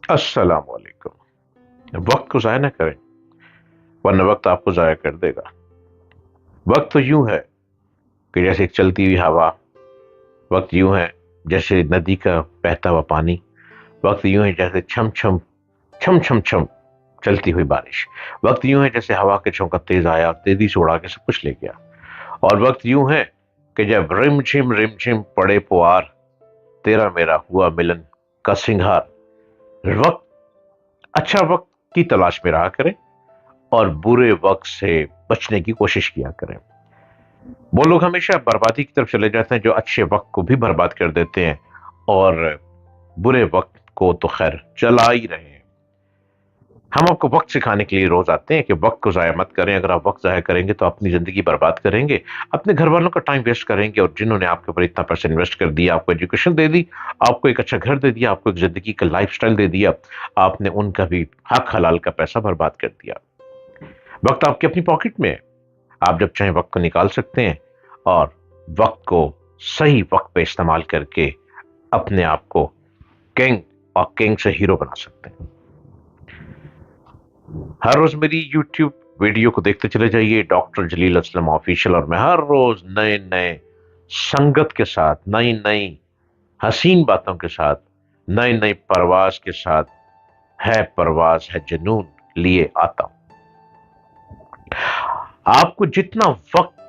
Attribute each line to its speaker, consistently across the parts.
Speaker 1: السلام علیکم۔ وقت کو ضائع نہ کریں، ورنہ وقت آپ کو ضائع کر دے گا۔ وقت تو یوں ہے کہ جیسے ایک چلتی ہوئی ہوا، وقت یوں ہے جیسے ندی کا بہتا ہوا پانی، وقت یوں ہے جیسے چھم چھم چھم چھم چھم چلتی ہوئی بارش، وقت یوں ہے جیسے ہوا کے جھونکا تیز آیا اور تیزی سے اڑا کے سب کچھ لے گیا، اور وقت یوں ہے کہ جب رم جھم پڑے پوار، تیرا میرا ہوا ملن کا سنگھار۔ وقت، اچھا وقت کی تلاش میں رہا کریں اور برے وقت سے بچنے کی کوشش کیا کریں۔ وہ لوگ ہمیشہ بربادی کی طرف چلے جاتے ہیں جو اچھے وقت کو بھی برباد کر دیتے ہیں، اور برے وقت کو تو خیر چلا ہی رہے ہیں۔ ہم آپ کو وقت سکھانے کے لیے روز آتے ہیں کہ وقت کو ضائع مت کریں۔ اگر آپ وقت ضائع کریں گے تو اپنی زندگی برباد کریں گے، اپنے گھر والوں کا ٹائم ویسٹ کریں گے، اور جنہوں نے آپ کے اوپر اتنا پیسہ انویسٹ کر دیا، آپ کو ایجوکیشن دے دی، آپ کو ایک اچھا گھر دے دیا، آپ کو ایک زندگی کا لائف سٹائل دے دیا، آپ نے ان کا بھی حق حلال کا پیسہ برباد کر دیا۔ وقت آپ کی اپنی پاکٹ میں ہے، آپ جب چاہیں وقت کو نکال سکتے ہیں، اور وقت کو صحیح وقت پہ استعمال کر کے اپنے آپ کو کنگ اور کنگ سے ہیرو بنا سکتے ہیں۔ ہر روز میری یوٹیوب ویڈیو کو دیکھتے چلے جائیے، ڈاکٹر جلیل اسلم آفیشیل، اور میں ہر روز نئے نئے سنگت کے ساتھ، نئی نئی حسین باتوں کے ساتھ، نئے نئی پرواز کے ساتھ، ہے پرواز ہے جنون لیے آتا ہوں۔ آپ کو جتنا وقت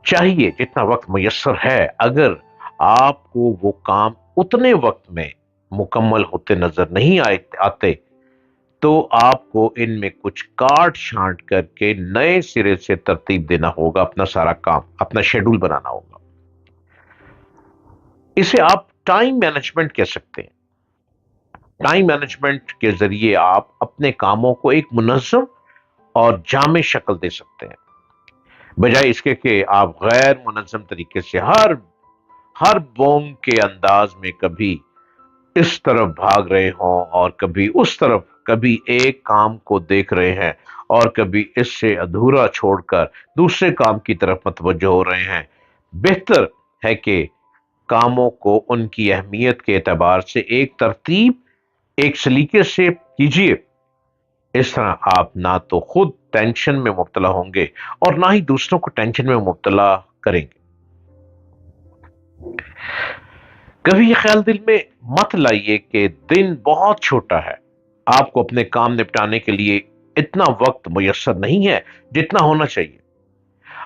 Speaker 1: چاہیے، جتنا وقت میسر ہے، اگر آپ کو وہ کام اتنے وقت میں مکمل ہوتے نظر نہیں آتے، تو آپ کو ان میں کچھ کاٹ چھانٹ کر کے نئے سرے سے ترتیب دینا ہوگا، اپنا سارا کام، اپنا شیڈول بنانا ہوگا۔ اسے آپ ٹائم مینجمنٹ کہہ سکتے ہیں۔ ٹائم مینجمنٹ کے ذریعے آپ اپنے کاموں کو ایک منظم اور جامع شکل دے سکتے ہیں، بجائے اس کے کہ آپ غیر منظم طریقے سے ہر بونگ کے انداز میں کبھی اس طرف بھاگ رہے ہوں اور کبھی اس طرف، کبھی ایک کام کو دیکھ رہے ہیں اور کبھی اس سے ادھورا چھوڑ کر دوسرے کام کی طرف متوجہ ہو رہے ہیں۔ بہتر ہے کہ کاموں کو ان کی اہمیت کے اعتبار سے ایک ترتیب، ایک سلیقے سے کیجیے۔ اس طرح آپ نہ تو خود ٹینشن میں مبتلا ہوں گے اور نہ ہی دوسروں کو ٹینشن میں مبتلا کریں گے۔ کبھی یہ خیال دل میں مت لائیے کہ دن بہت چھوٹا ہے، آپ کو اپنے کام نپٹانے کے لیے اتنا وقت میسر نہیں ہے جتنا ہونا چاہیے۔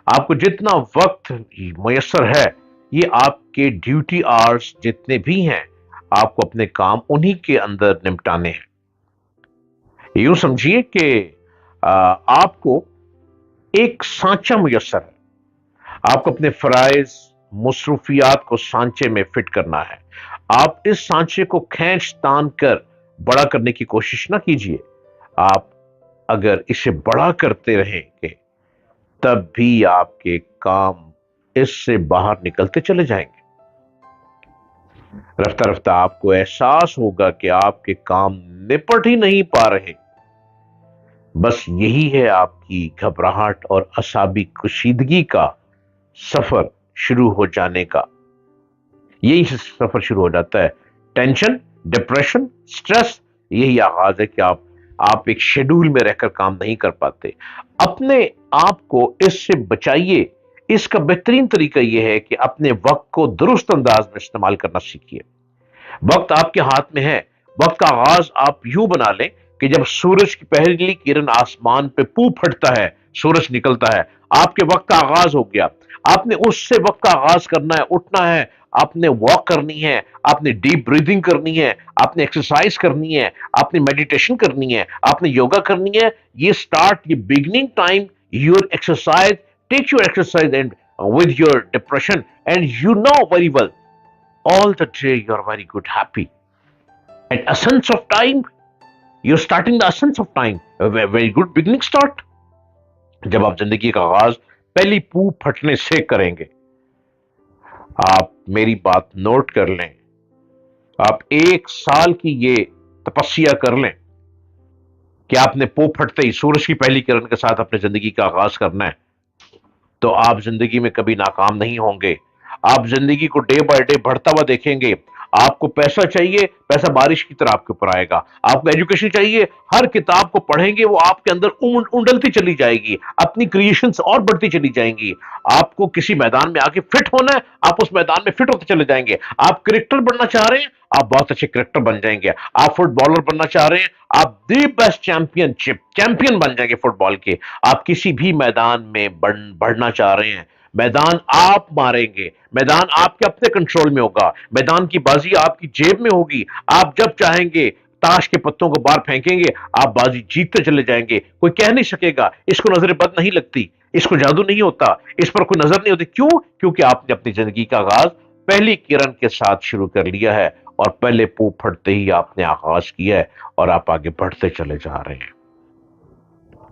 Speaker 1: آپ کو جتنا وقت میسر ہے، یہ آپ کے ڈیوٹی آورز جتنے بھی ہیں، آپ کو اپنے کام انہی کے اندر نپٹانے ہیں۔ یوں سمجھیے کہ آپ کو ایک سانچہ میسر ہے، آپ کو اپنے فرائض، مصروفیات کو سانچے میں فٹ کرنا ہے۔ آپ اس سانچے کو کھینچ تان کر بڑا کرنے کی کوشش نہ کیجیے۔ آپ اگر اسے بڑا کرتے رہیں گے، تب بھی آپ کے کام اس سے باہر نکلتے چلے جائیں گے۔ رفتہ رفتہ آپ کو احساس ہوگا کہ آپ کے کام نپٹ ہی نہیں پا رہے۔ بس یہی ہے آپ کی گھبراہٹ اور اعصابی کشیدگی کا سفر شروع ہو جانے کا، یہی سے سفر شروع ہو جاتا ہے۔ ٹینشن، ڈپریشن، سٹریس، یہی آغاز ہے کہ آپ ایک شیڈول میں رہ کر کام نہیں کر پاتے۔ اپنے آپ کو اس سے بچائیے۔ اس کا بہترین طریقہ یہ ہے کہ اپنے وقت کو درست انداز میں استعمال کرنا سیکھیے۔ وقت آپ کے ہاتھ میں ہے۔ وقت کا آغاز آپ یوں بنا لیں کہ جب سورج کی پہلی کرن آسمان پہ پو پھٹتا ہے، سورج نکلتا ہے، آپ کے وقت کا آغاز ہو گیا۔ آپ نے اس سے وقت کا آغاز کرنا ہے، اٹھنا ہے، آپ نے واک کرنی ہے، آپ نے ڈیپ بریدنگ کرنی ہے، آپ نے ایکسرسائز کرنی ہے، آپ نے میڈیٹیشن کرنی ہے، آپ نے یوگا کرنی ہے۔ یہ سٹارٹ، یہ beginning time your exercise, take your exercise and with your depression, and you know very well all the day you are very good happy, and essence of time, you're starting the essence of time, a very good beginning start. جب آپ زندگی کا آغاز پہلی پو پھٹنے سے کریں گے، آپ میری بات نوٹ کر لیں، آپ 1 سال کی یہ تپسیا کر لیں کہ آپ نے پو پھٹتے ہی سورج کی پہلی کرن کے ساتھ اپنے زندگی کا آغاز کرنا ہے، تو آپ زندگی میں کبھی ناکام نہیں ہوں گے۔ آپ زندگی کو ڈے بائی ڈے بڑھتا ہوا دیکھیں گے، آپ کو پیسہ چاہیے، پیسہ بارش کی طرح آپ کے اوپر آئے گا۔ آپ کو ایجوکیشن چاہیے، ہر کتاب کو پڑھیں گے وہ آپ کے اندر اونڈلتی چلی جائے گی، اپنی کریشنز اور بڑھتی چلی جائیں گی۔ آپ کو کسی میدان میں آگے فٹ ہونا ہے، آپ اس میدان میں فٹ ہوتے چلے جائیں گے۔ آپ کرکٹر بننا چاہ رہے ہیں، آپ بہت اچھے کرکٹر بن جائیں گے۔ آپ فٹ بالر بننا چاہ رہے ہیں، آپ دی بیسٹ چیمپئن بن جائیں گے فٹ بال کے۔ آپ کسی بھی میدان میں بڑھنا چاہ رہے ہیں، میدان آپ ماریں گے، میدان آپ کے اپنے کنٹرول میں ہوگا، میدان کی بازی آپ کی جیب میں ہوگی۔ آپ جب چاہیں گے تاش کے پتوں کو باہر پھینکیں گے، آپ بازی جیتتے چلے جائیں گے۔ کوئی کہہ نہیں سکے گا اس کو نظر بد نہیں لگتی، اس کو جادو نہیں ہوتا، اس پر کوئی نظر نہیں ہوتی۔ کیوں؟ کیونکہ آپ نے اپنی زندگی کا آغاز پہلی کرن کے ساتھ شروع کر لیا ہے، اور پہلے پو پھٹتے ہی آپ نے آغاز کیا ہے، اور آپ آگے بڑھتے چلے جا رہے ہیں۔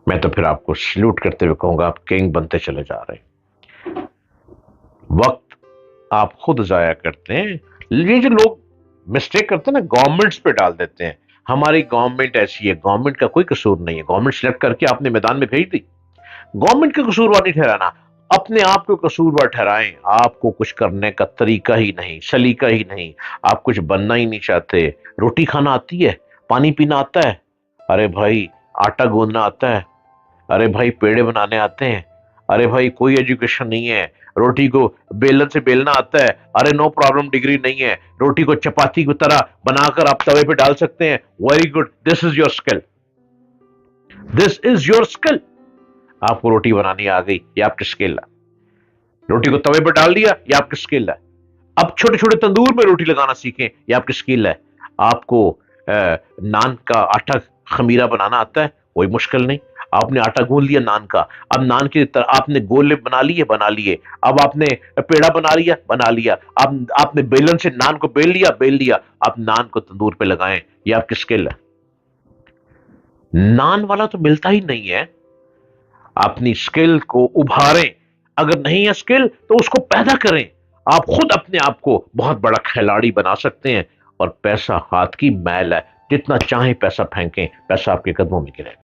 Speaker 1: میں تو پھر آپ کو سلوٹ کرتے ہوئے کہوں گا، آپ کنگ بنتے چلے جا رہے ہیں۔ وقت آپ خود ضائع کرتے ہیں۔ یہ جو لوگ مسٹیک کرتے ہیں نا، گورنمنٹس پہ ڈال دیتے ہیں، ہماری گورنمنٹ ایسی ہے۔ گورنمنٹ کا کوئی قصور نہیں ہے، گورنمنٹ سلیکٹ کر کے آپ نے میدان میں بھیج دی، گورنمنٹ کا قصوروار نہیں ٹھہرانا، اپنے آپ کو قصوروار ٹھہرائیں۔ آپ کو کچھ کرنے کا طریقہ ہی نہیں، سلیقہ ہی نہیں، آپ کچھ بننا ہی نہیں چاہتے۔ روٹی کھانا آتی ہے، پانی پینا آتا ہے، ارے بھائی آٹا گوندنا آتا ہے، ارے بھائی پیڑے بنانے آتے ہیں، ارے بھائی کوئی ایجوکیشن نہیں ہے، روٹی کو بیلن سے بیلنا آتا ہے، ارے نو پرابلم، ڈگری نہیں ہے، روٹی کو چپاتی کی طرح بنا کر آپ توے پہ ڈال سکتے ہیں، very good, this is your skill, this is your skill. آپ کو روٹی بنانی آ گئی، یہ آپ کی اسکل ہے۔ روٹی کو توے پہ ڈال دیا، یہ آپ کی اسکل ہے۔ اب چھوٹے چھوٹے تندور میں روٹی لگانا سیکھیں، یہ آپ کی اسکل ہے۔ آپ کو نان کا آٹا خمیرہ بنانا آتا ہے، کوئی مشکل نہیں، آپ نے آٹا گون لیا نان کا، اب نان کی طرح آپ نے گولے بنا لیے، اب آپ نے پیڑا بنا لیا، اب آپ نے بیلن سے نان کو بیل لیا، اب نان کو تندور پہ لگائیں، یہ آپ کی اسکل ہے۔ نان والا تو ملتا ہی نہیں ہے، اپنی اسکل کو ابھاریں، اگر نہیں ہے اسکل تو اس کو پیدا کریں۔ آپ خود اپنے آپ کو بہت بڑا کھلاڑی بنا سکتے ہیں، اور پیسہ ہاتھ کی میل ہے، جتنا چاہیں پیسہ پھینکیں، پیسہ آپ کے قدموں میں گرے گا۔